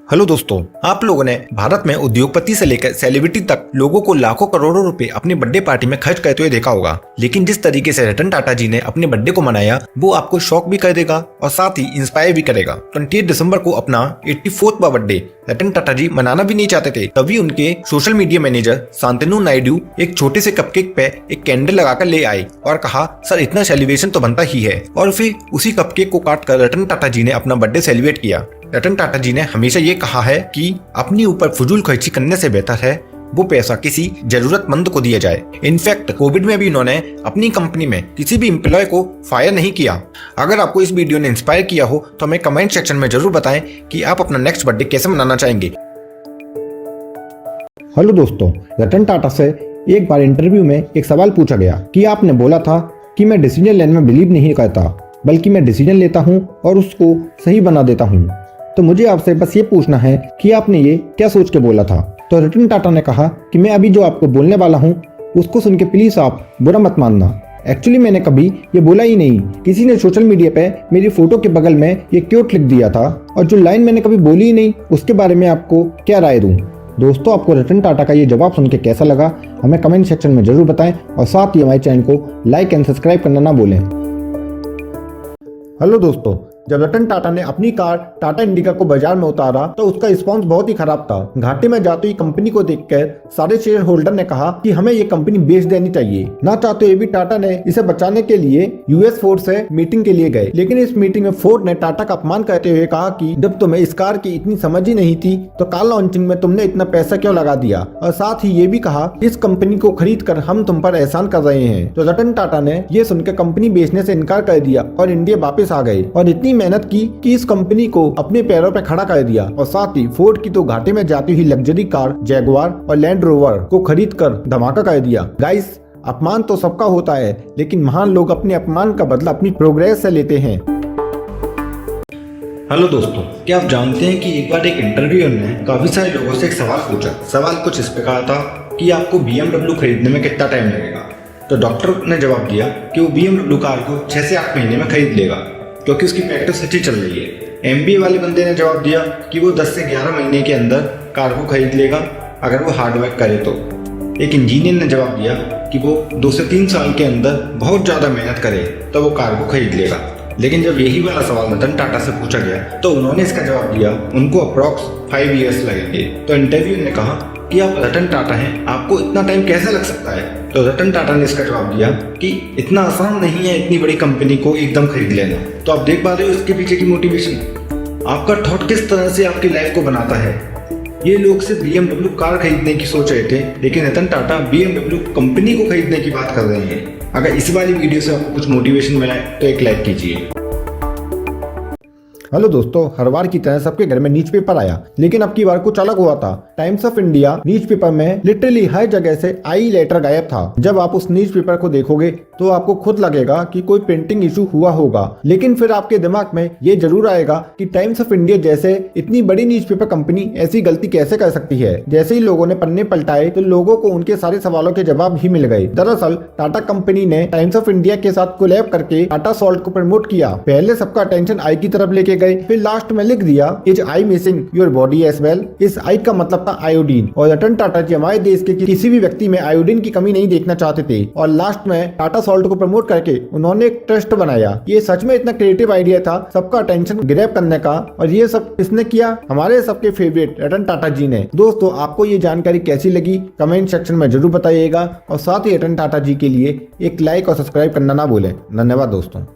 Hello दोस्तों, आप लोगों ने भारत में उद्योगपति से लेकर सेलिब्रिटी तक लोगों को लाखों करोड़ों रुपए अपनी बर्थडे पार्टी में खर्च करते हुए देखा होगा। लेकिन जिस तरीके से रतन टाटा जी ने अपने बर्थडे को मनाया वो आपको शॉक भी कर देगा और साथ ही इंस्पायर भी करेगा। 28 दिसंबर को अपना 84वां बर्थडे रतन टाटा जी मनाना भी नहीं चाहते थे, तभी उनके social media manager Shantanu Naidu एक छोटे से कपकेक पे एक कैंडल लगाकर ले आए और कहा, सर इतना सेलिब्रेशन तो बनता ही है। और फिर उसी कपकेक को काट कर रतन टाटा जी ने अपना बर्थडे सेलिब्रेट किया। रतन टाटा जी ने हमेशा ये कहा है कि अपने ऊपर फजूल खर्ची करने से बेहतर है वो पैसा किसी जरूरतमंद को दिया जाए। इनफैक्ट कोविड में भी इन्होंने अपनी कंपनी में किसी भी एम्प्लॉय को फायर नहीं किया। अगर आपको इस वीडियो ने इंस्पायर किया हो तो हमें कमेंट सेक्शन में जरूर बताएं कि आप अपना नेक्स्ट बर्थडे कैसे मनाना चाहेंगे। हेलो दोस्तों, रतन टाटा से एक बार इंटरव्यू में एक सवाल पूछा गया कि आपने बोला था कि मैं डिसीजन लेने में बिलीव नहीं करता, बल्कि मैं डिसीजन लेता हूं और उसको सही बना देता हूं। तो मुझे आपसे बस ये पूछना है कि आपने ये क्या सोच के बोला था। तो रतन टाटा ने कहा कि मैं अभी जो आपको बोलने वाला हूँ उसको सुन के प्लीज आप बुरा मत मानना। एक्चुअली मैंने कभी ये बोला ही नहीं। किसी ने सोशल मीडिया पे मेरी फोटो के बगल में ये क्यूट लिख दिया था और जो लाइन मैंने कभी बोली ही नहीं उसके बारे में आपको क्या राय दूं। दोस्तों, आपको रतन टाटा का ये जवाब सुन के कैसा लगा हमें कमेंट सेक्शन में जरूर बताएं और साथ ही हमारे चैनल को लाइक एंड सब्सक्राइब करना ना भूलें। हेलो दोस्तों, जब रतन टाटा ने अपनी कार टाटा इंडिका को बाजार में उतारा तो उसका रिस्पॉन्स बहुत ही खराब था। घाटे में जाती हुई कंपनी को देखकर सारे शेयर होल्डर ने कहा कि हमें ये कंपनी बेच देनी चाहिए। ना चाहते हुए भी टाटा ने इसे बचाने के लिए यूएस फोर्ड से मीटिंग के लिए गए। लेकिन इस मीटिंग में फोर्ड ने टाटा का अपमान करते हुए कहा कि जब तुम्हें इस कार की इतनी समझ ही नहीं थी तो कार लॉन्चिंग में तुमने इतना पैसा क्यों लगा दिया। और साथ ही ये भी कहा इस कंपनी को खरीद कर हम तुम पर एहसान कर रहे हैं। तो रतन टाटा ने ये सुनकर कंपनी बेचने से इनकार कर दिया और इंडिया वापस आ गए और इतनी मेहनत की कि इस कंपनी को अपने पैरों पे खड़ा कर दिया। और साथ ही फोर्ड की तो घाटे में जाती हुई लग्जरी कार जैगुआर और लैंड रोवर को खरीद कर धमाका कर दिया। गाइस, अपमान तो सबका होता है, लेकिन महान लोग अपने अपमान का बदला अपनी प्रोग्रेस से लेते हैं। हेलो दोस्तों, क्या आप जानते हैं कि एक बार एक इंटरव्यू में काफी सारे लोगों से एक सवाल पूछा। सवाल कुछ इस प्रकार था कि आपको BMW खरीदने में कितना टाइम लगेगा। तो डॉक्टर ने जवाब दिया कि वो BMW कार को 6 से 8 महीने में खरीद लेगा क्योंकि उसकी प्रैक्टिस अच्छी चल रही है। MBA वाले बंदे ने जवाब दिया कि वो 10 से 11 महीने के अंदर कार को खरीद लेगा अगर वो हार्ड वर्क करे तो। एक इंजीनियर ने जवाब दिया कि वो 2 से 3 साल के अंदर बहुत ज़्यादा मेहनत करे तो वो कार को खरीद लेगा। लेकिन जब यही वाला सवाल रतन टाटा से पूछा गया तो उन्होंने इसका जवाब दिया उनको अप्रॉक्स 5 ईयर्स लगेंगे। तो इंटरव्यू ने कहा कि आप रतन टाटा हैं, आपको इतना टाइम कैसे लग सकता है। तो रतन टाटा ने इसका जवाब दिया कि इतना आसान नहीं है इतनी बड़ी कंपनी को एकदम खरीद लेना। तो आप देख पा रहे हो इसके पीछे की मोटिवेशन। आपका थॉट किस तरह से आपकी लाइफ को बनाता है। ये लोग सिर्फ BMW कार खरीदने की सोच रहे थे, लेकिन रतन टाटा BMW कंपनी को खरीदने की बात कर रहे हैं। अगर इस वाली वीडियो से आपको कुछ मोटिवेशन मिला है तो एक लाइक कीजिए। हेलो दोस्तों, हर बार की तरह सबके घर में न्यूज़पेपर आया, लेकिन अब की बार कुछ अलग हुआ था। टाइम्स ऑफ इंडिया न्यूज़पेपर में लिटरली हर जगह से आई लेटर गायब था। जब आप उस न्यूज़पेपर को देखोगे तो आपको खुद लगेगा कि कोई प्रिंटिंग इशू हुआ होगा, लेकिन फिर आपके दिमाग में ये जरूर आएगा कि टाइम्स ऑफ इंडिया जैसे इतनी बड़ी न्यूज़पेपर कंपनी ऐसी गलती कैसे कर सकती है। जैसे ही लोगों ने पन्ने पलटाए तो लोगों को उनके सारे सवालों के जवाब ही मिल गए। दरअसल टाटा कंपनी ने टाइम्स ऑफ इंडिया के साथ कोलैब करके टाटा सॉल्ट को प्रमोट किया। पहले सबका अटेंशन आई की तरफ लेके गए, फिर लास्ट में लिख दिया is I missing your body as well. इस आई का मतलब था आयोडीन। और रतन टाटा जी हमारे देश के किसी भी व्यक्ति में आयोडीन की कमी नहीं देखना चाहते थे और लास्ट में टाटा सॉल्ट को प्रमोट करके उन्होंने एक ट्रस्ट बनाया। ये सच में इतना क्रिएटिव आइडिया था सबका अटेंशन ग्रैब करने का, और ये सब किसने किया? हमारे सबके फेवरेट रतन टाटा जी ने। दोस्तों, आपको ये जानकारी कैसी लगी कमेंट सेक्शन में जरूर बताइएगा और साथ ही रतन टाटा जी के लिए एक लाइक और सब्सक्राइब करना ना भूलें। धन्यवाद दोस्तों।